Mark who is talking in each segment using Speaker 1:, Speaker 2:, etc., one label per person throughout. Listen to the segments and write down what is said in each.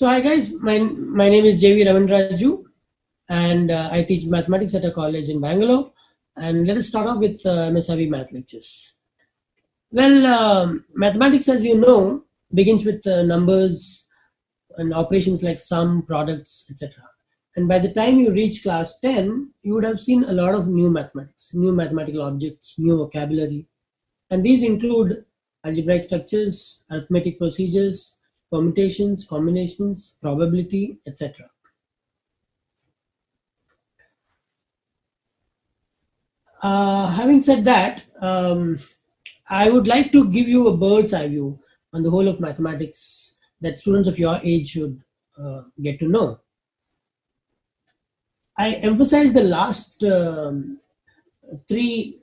Speaker 1: So hi guys, my name is JV Ravindraju, and I teach mathematics at a college in Bangalore. And let us start off with MSIV math lectures. Well, mathematics, as you know, begins with numbers and operations like sum, products, etc. And by the time you reach class 10, you would have seen a lot of new mathematics, new mathematical objects, new vocabulary. And these include algebraic structures, arithmetic procedures, permutations, combinations, probability, etc. Having said that, I would like to give you a bird's eye view on the whole of mathematics that students of your age should get to know. I emphasize the last three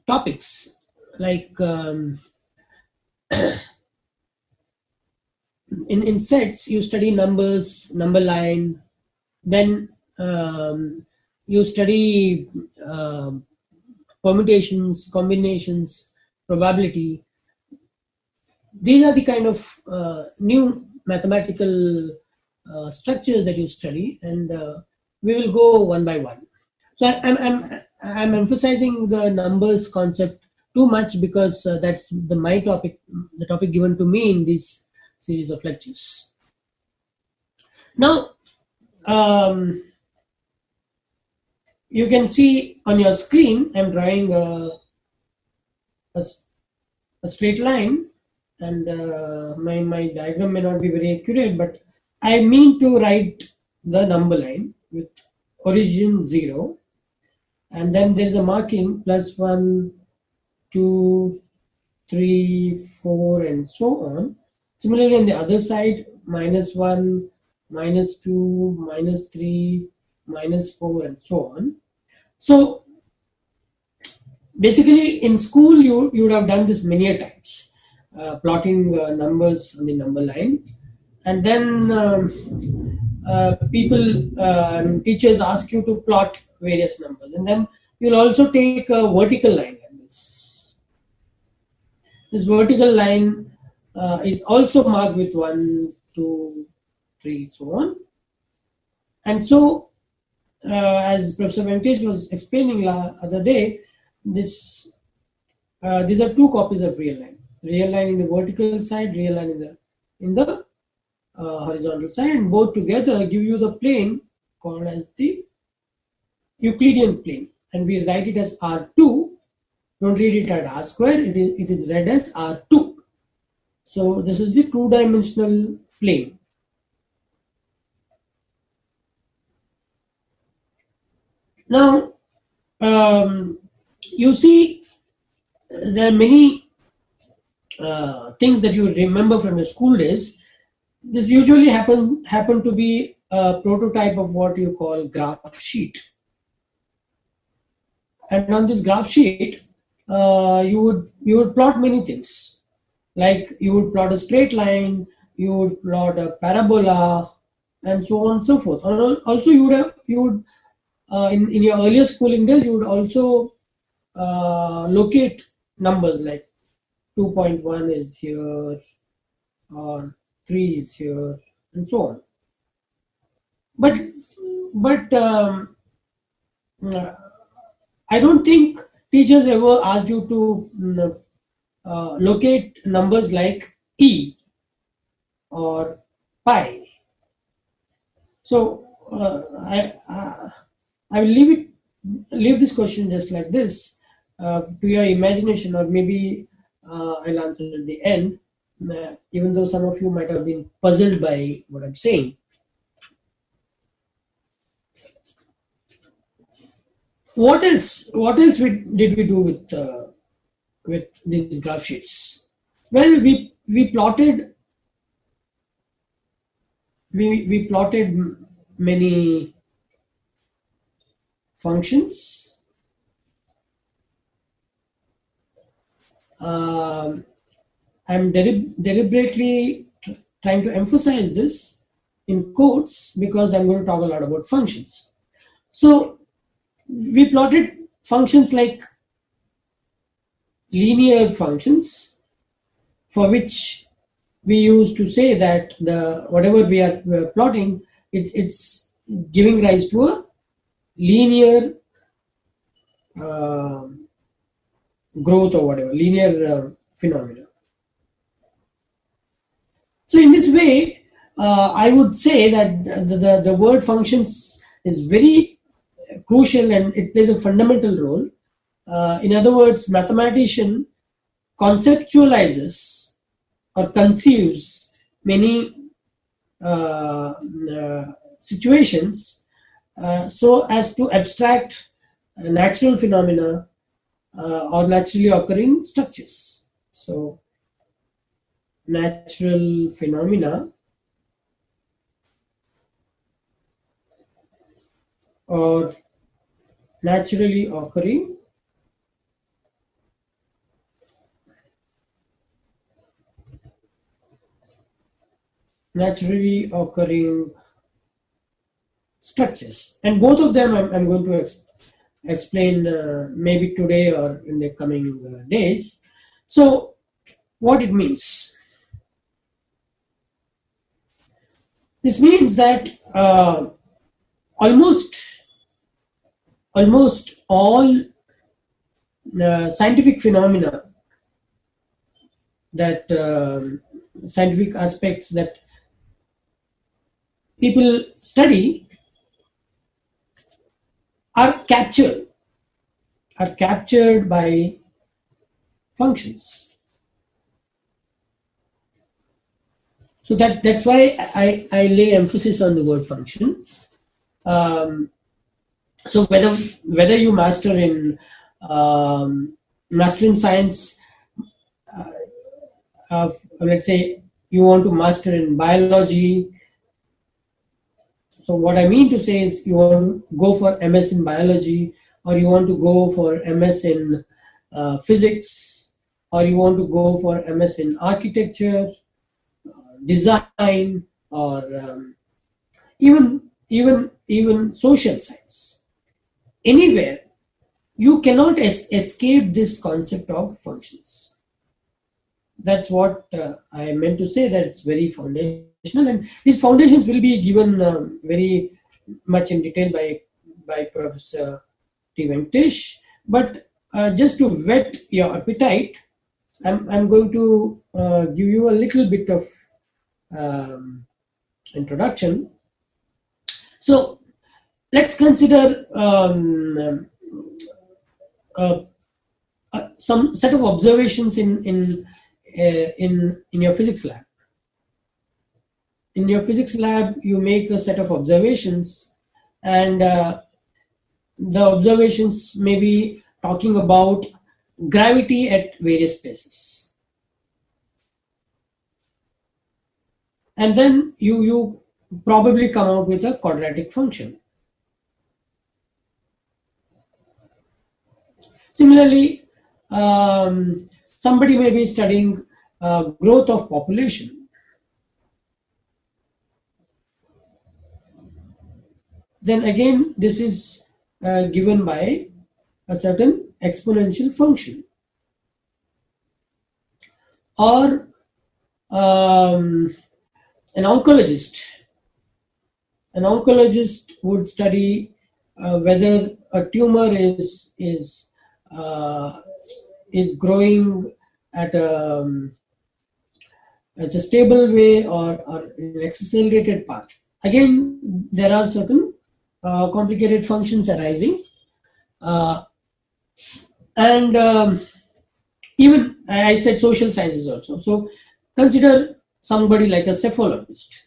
Speaker 1: topics, like in sets you study numbers, number line, then you study permutations, combinations, probability. These are the kind of new mathematical structures that you study, and we will go one by one. So I'm emphasizing the numbers concept too much because that's my topic, the topic given to me in this series of lectures. Now, you can see on your screen, I'm drawing a straight line, and my diagram may not be very accurate, but I mean to write the number line with origin 0, and then there is a marking +1, 2, 3, 4, and so on. Similarly, on the other side, -1, -2, -3, -4, and so on. So basically, in school, you would have done this many a times, plotting numbers on the number line, and then teachers ask you to plot various numbers, and then you'll also take a vertical line like this. This vertical line is also marked with 1, 2, 3, so on. And so, as Professor Venkatesh was explaining other day, these are two copies of real line. Real line in the vertical side, real line in the horizontal side, and both together give you the plane called as the Euclidean plane, and we write it as R2. Don't read it as R square. It is read as R2. So this is the two-dimensional plane. Now, you see, there are many things that you remember from your school days. This usually happen to be a prototype of what you call graph sheet. And on this graph sheet, you would plot many things. Like you would plot a straight line, you would plot a parabola, and so on and so forth. Also, you would in your earlier schooling days, you would also locate numbers like 2.1 is here, or 3 is here, and so on. But I don't think teachers ever asked you to locate numbers like E or pi. So I will leave this question just like this to your imagination, or maybe I'll answer at the end, even though some of you might have been puzzled by what I'm saying. What else did we do with these graph sheets? Well, we plotted many functions. I'm deliberately trying to emphasize this in quotes because I'm going to talk a lot about functions. So we plotted functions like linear functions, for which we used to say that the whatever we are plotting, it's giving rise to a linear uh, growth or whatever, linear phenomena. So in this way, I would say that the word functions is very crucial and it plays a fundamental role. In other words, mathematician conceptualizes or conceives many situations so as to abstract natural phenomena or naturally occurring structures. So, natural phenomena or naturally occurring naturally occurring structures, and both of them I'm going to explain maybe today or in the coming days. So what it means, this means that almost all scientific phenomena, that scientific aspects that people study are captured by functions. So that's why I lay emphasis on the word function. Um, so whether you master in science, let's say you want to master in biology. So what I mean to say is you want to go for MS in biology, or you want to go for MS in physics, or you want to go for MS in architecture, design, or even social science. Anywhere, you cannot escape this concept of functions. That's what I meant to say, that it's very foundational, and these foundations will be given very much in detail by Professor T. Venkatesh. But just to whet your appetite, I'm going to give you a little bit of um, introduction. So let's consider uh, some set of observations in your physics lab. In your physics lab, you make a set of observations, and the observations may be talking about gravity at various places. And then you probably come out with a quadratic function. Similarly, somebody may be studying growth of population. Then again, this is given by a certain exponential function. Or an oncologist would study whether a tumor is growing at a stable way or in an accelerated path. Again, there are certain complicated functions arising, and even I said social sciences also. So consider somebody like a cephalologist.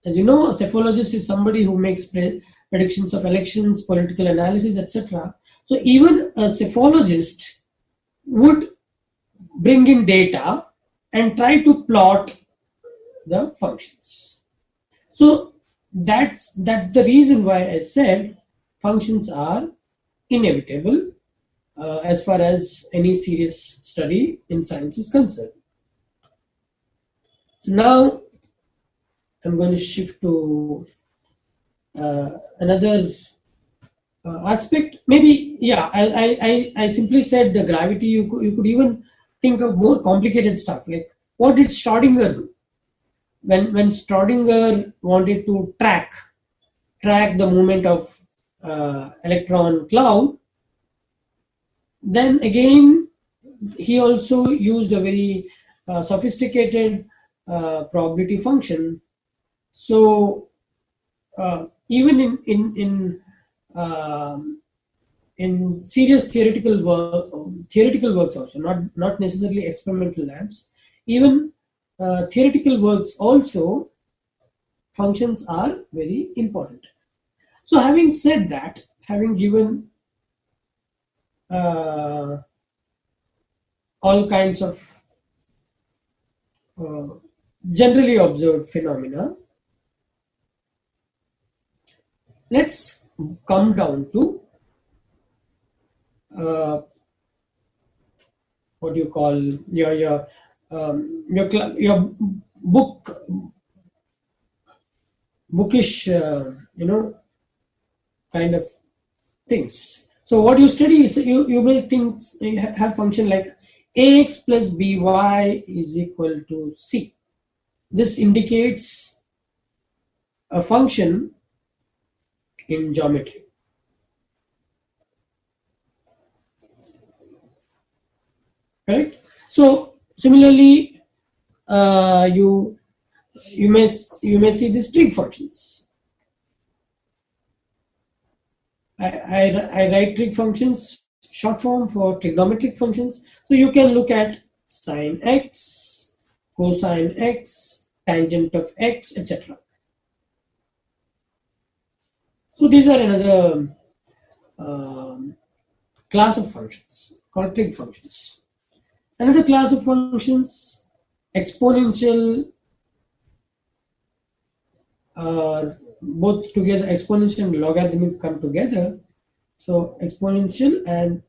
Speaker 1: As you know, a cephalologist is somebody who makes predictions of elections, political analysis, etc. So even a cephalologist would bring in data and try to plot the functions. So that's the reason why I said functions are inevitable as far as any serious study in science is concerned. So now I'm going to shift to another aspect. Maybe, yeah, I simply said the gravity. You could even think of more complicated stuff, like what did Schrodinger do when Schrodinger wanted to track the movement of electron cloud. Then again, he also used a very sophisticated probability function. So even in serious theoretical works also, not necessarily experimental labs, even theoretical works also, functions are very important. So having said that, having given all kinds of uh, generally observed phenomena, let's come down to uh, what you call your bookish kind of things. So what you study is, you may think, have function like ax plus by is equal to c. This indicates a function in geometry. Correct? So similarly, you may see these trig functions. I write trig functions, short form for trigonometric functions. So you can look at sine x, cosine x, tangent of x, etc. So these are another class of functions called trig functions. Another class of functions, exponential, both together, exponential and logarithmic come together. So exponential and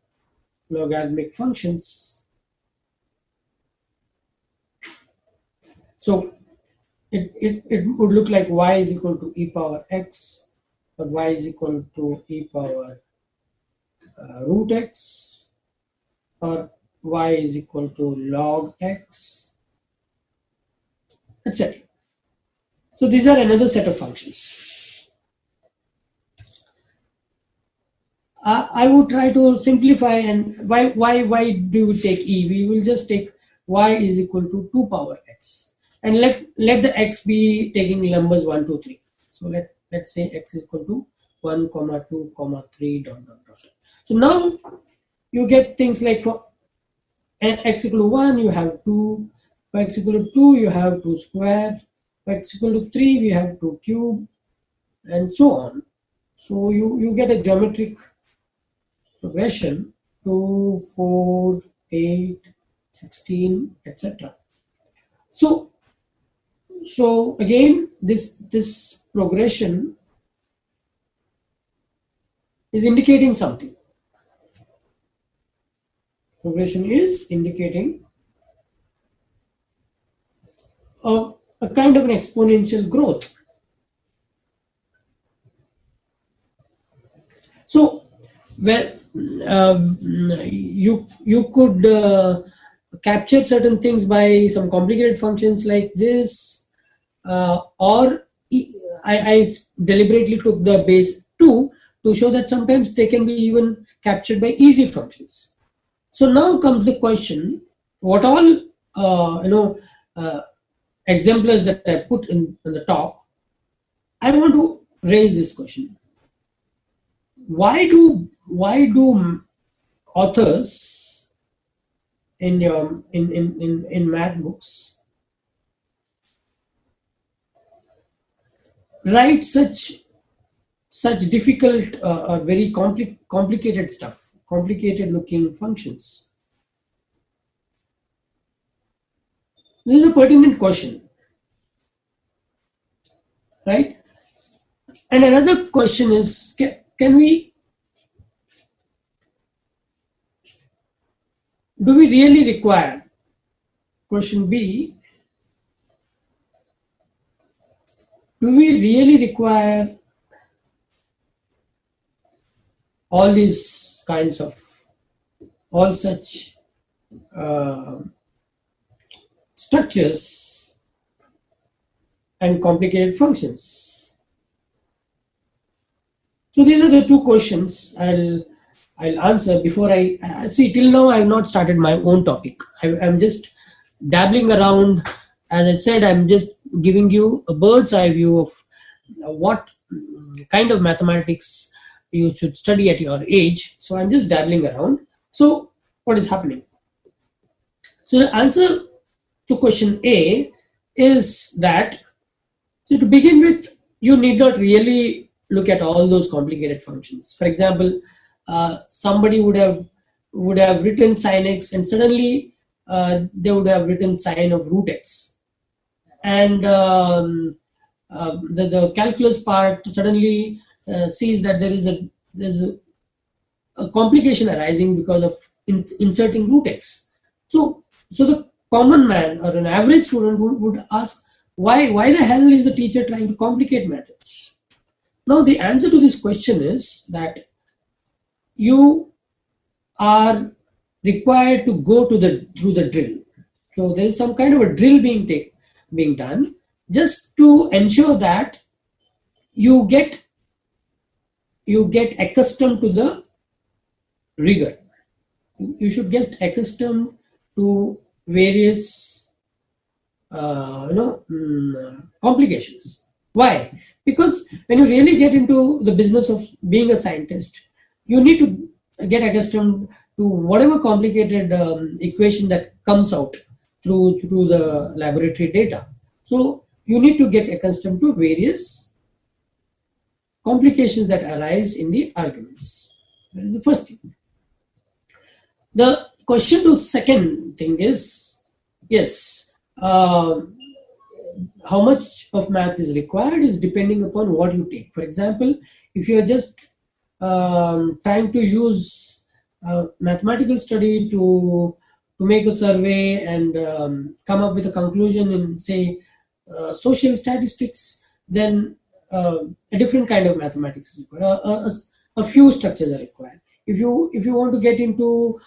Speaker 1: logarithmic functions. So it would look like y is equal to e power x, or y is equal to e power root x, or y is equal to log x, etc. So these are another set of functions. I would try to simplify, and why do we take e? We will just take y is equal to 2 power x, and let the x be taking numbers 1, 2, 3. So let's say x is equal to 1, 2, 3 dot dot dot. So now you get things like, for x equal to 1 you have 2, for x equal to 2 you have 2 square, for x equal to 3 we have 2 cube, and so on. So you get a geometric progression: 2, 4, 8, 16, etc. So again, this progression is indicating something. Progression is indicating a kind of an exponential growth. So where you could capture certain things by some complicated functions like this, or I deliberately took the base 2 to show that sometimes they can be even captured by easy functions. So now comes the question: what all exemplars that I put in the top, I want to raise this question: why do authors in math books write such difficult or very complicated stuff, complicated looking functions? This is a pertinent question, right? And another question is, can we, do we really require, question B, do we really require all these kinds of, all such uh, structures and complicated functions? So these are the two questions I'll answer before I see. Till now, I have not started my own topic. I'm just dabbling around. As I said, I'm just giving you a bird's eye view of what kind of mathematics you should study at your age. So I'm just dabbling around. So what is happening? So the answer to question A is that, so to begin with, you need not really look at all those complicated functions. For example, somebody would have written sin x, and suddenly they would have written sine of root x, and the calculus part suddenly sees that there's a complication arising because of inserting root x. So the common man or an average student would ask, why the hell is the teacher trying to complicate matters? Now the answer to this question is that you are required to go through the drill. So there is some kind of a drill being done just to ensure that you get accustomed to the rigor. You should get accustomed to various complications. Why? Because when you really get into the business of being a scientist, you need to get accustomed to whatever complicated equation that comes out through the laboratory data. So you need to get accustomed to various complications that arise in the arguments. That is the first thing. The question to second thing is, yes, how much of math is required is depending upon what you take. For example, if you are just trying to use mathematical study to make a survey and come up with a conclusion in, say, social statistics, then a different kind of mathematics is required. A few structures are required. If you want to get into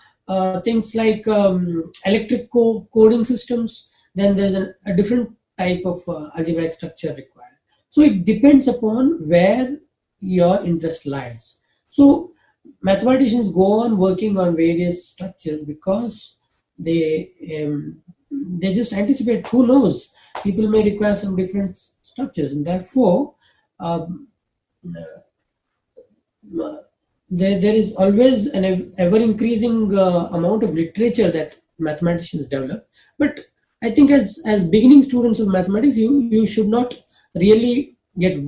Speaker 1: things like electric coding systems, then there's a different type of algebraic structure required. So it depends upon where your interest lies. So mathematicians go on working on various structures because they just anticipate, who knows, people may require some different structures, and therefore there is always an ever increasing amount of literature that mathematicians develop. But I think as beginning students of mathematics, you should not really get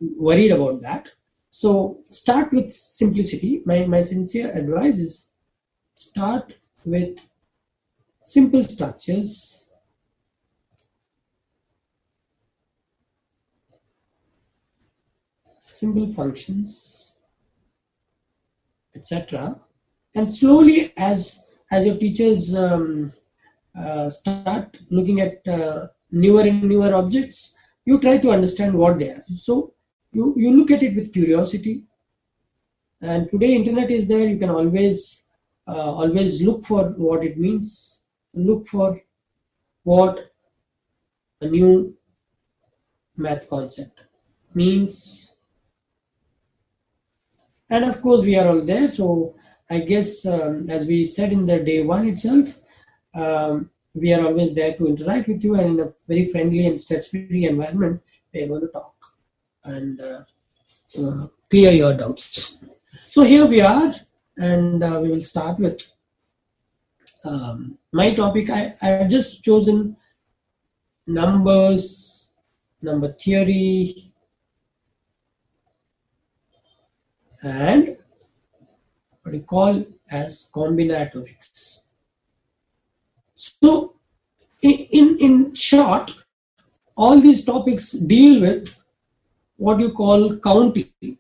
Speaker 1: worried about that. So start with simplicity. My sincere advice is start with simple structures, simple functions, etc. And slowly, as your teachers start looking at newer and newer objects, you try to understand what they are. So you look at it with curiosity. And today internet is there. You can always look for what it means, look for what a new math concept means. And of course we are all there. So I guess as we said in the day one itself, we are always there to interact with you, and in a very friendly and stress-free environment, we are going to talk and clear your doubts. So here we are, and we will start with my topic. I have just chosen numbers, number theory, and what we call as combinatorics. So in short, all these topics deal with what you call counting.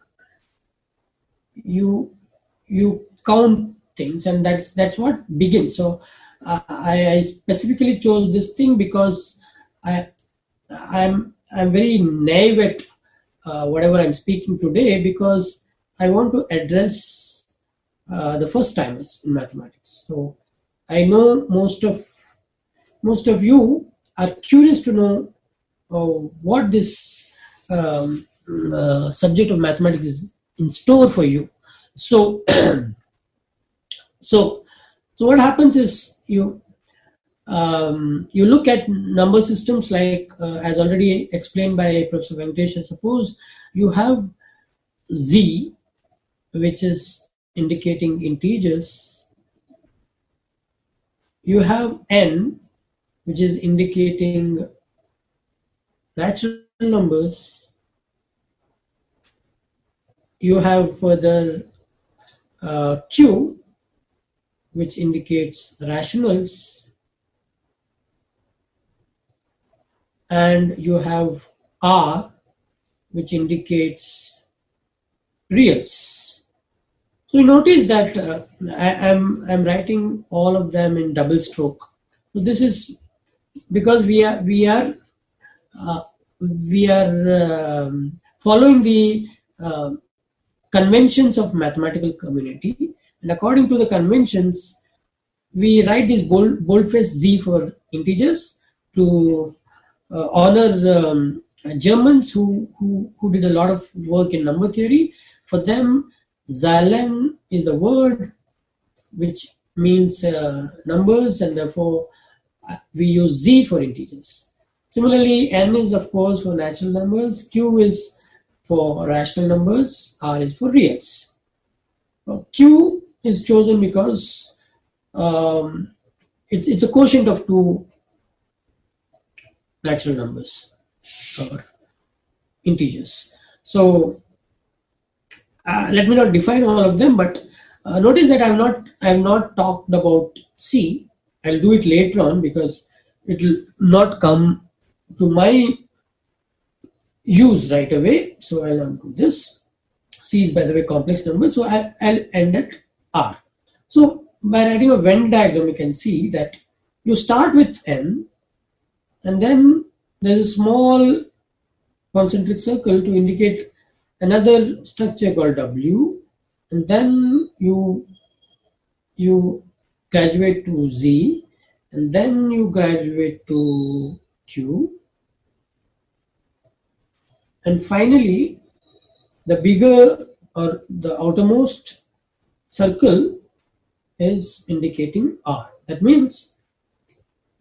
Speaker 1: You count things, and that's what begins. So I specifically chose this thing because I'm very naive at whatever I'm speaking today, because I want to address the first timers in mathematics. So I know most of you are curious to know what this subject of mathematics is in store for you. So, so, so what happens is you look at number systems like as already explained by Professor Venkatesh. Suppose you have Z, which is indicating integers. You have N, which is indicating natural numbers. You have further Q, which indicates rationals, and you have R, which indicates reals. So you notice that I'm writing all of them in double stroke. So this is because uh, we are following the conventions of mathematical community, and according to the conventions, we write this boldface Z for integers to honor Germans who did a lot of work in number theory. For them, Zahlen is the word which means numbers, and therefore we use Z for integers. Similarly, N is of course for natural numbers, Q is for rational numbers, R is for reals. Q is chosen because it's a quotient of two natural numbers or integers. So let me not define all of them, but notice that I have not talked about C. I'll do it later on because it will not come to my use right away. So I'll undo this. C is, by the way, complex number. So I'll end at R. So by writing a Venn diagram, you can see that you start with N, and then there's a small concentric circle to indicate another structure called W, and then you graduate to Z, and then you graduate to Q, and finally the bigger or the outermost circle is indicating R. That means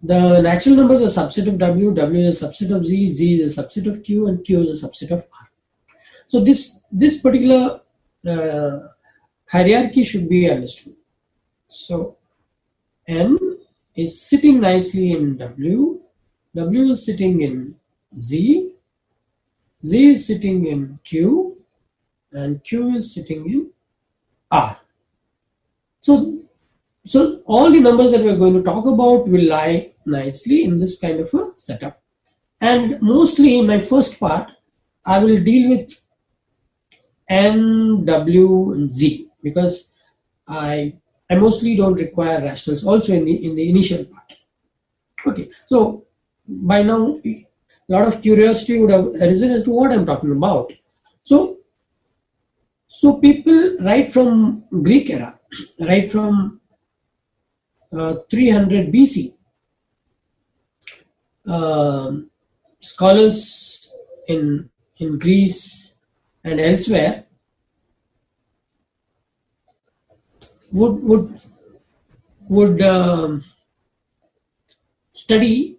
Speaker 1: the natural numbers are a subset of W, W is a subset of Z, Z is a subset of Q, and Q is a subset of R. So this particular hierarchy should be understood. So N is sitting nicely in W, W is sitting in Z, Z is sitting in Q, and Q is sitting in R. So all the numbers that we're going to talk about will lie nicely in this kind of a setup. And mostly in my first part, I will deal with N, W, and Z because I mostly don't require rationals also in the initial part. Okay, so by now a lot of curiosity would have arisen as to what I'm talking about. So people right from Greek era, right from 300 BC, scholars in Greece and elsewhere would study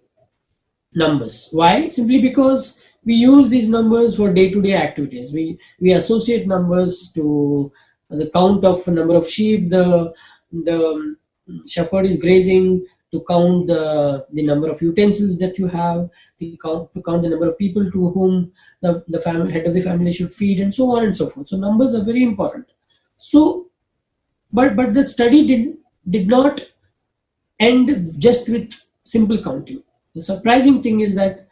Speaker 1: numbers. Why? Simply because we use these numbers for day-to-day activities. We associate numbers to the count of a number of sheep the shepherd is grazing, to count the number of utensils that you have, to count the number of people to whom the family, head of the family should feed, and so on and so forth. So numbers are very important. So but the study did not end just with simple counting. The surprising thing is that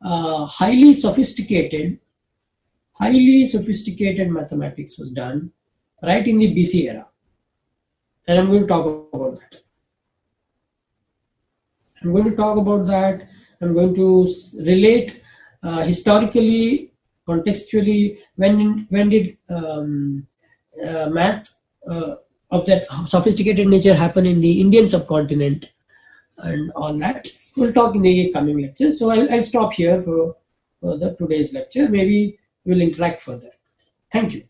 Speaker 1: highly sophisticated mathematics was done right in the BC era, and I'm going to talk about that. I'm going to relate historically, contextually, when did math of that sophisticated nature happen in the Indian subcontinent and all that. We'll talk in the coming lectures. So I'll stop here for the today's lecture. Maybe we'll interact further. Thank you.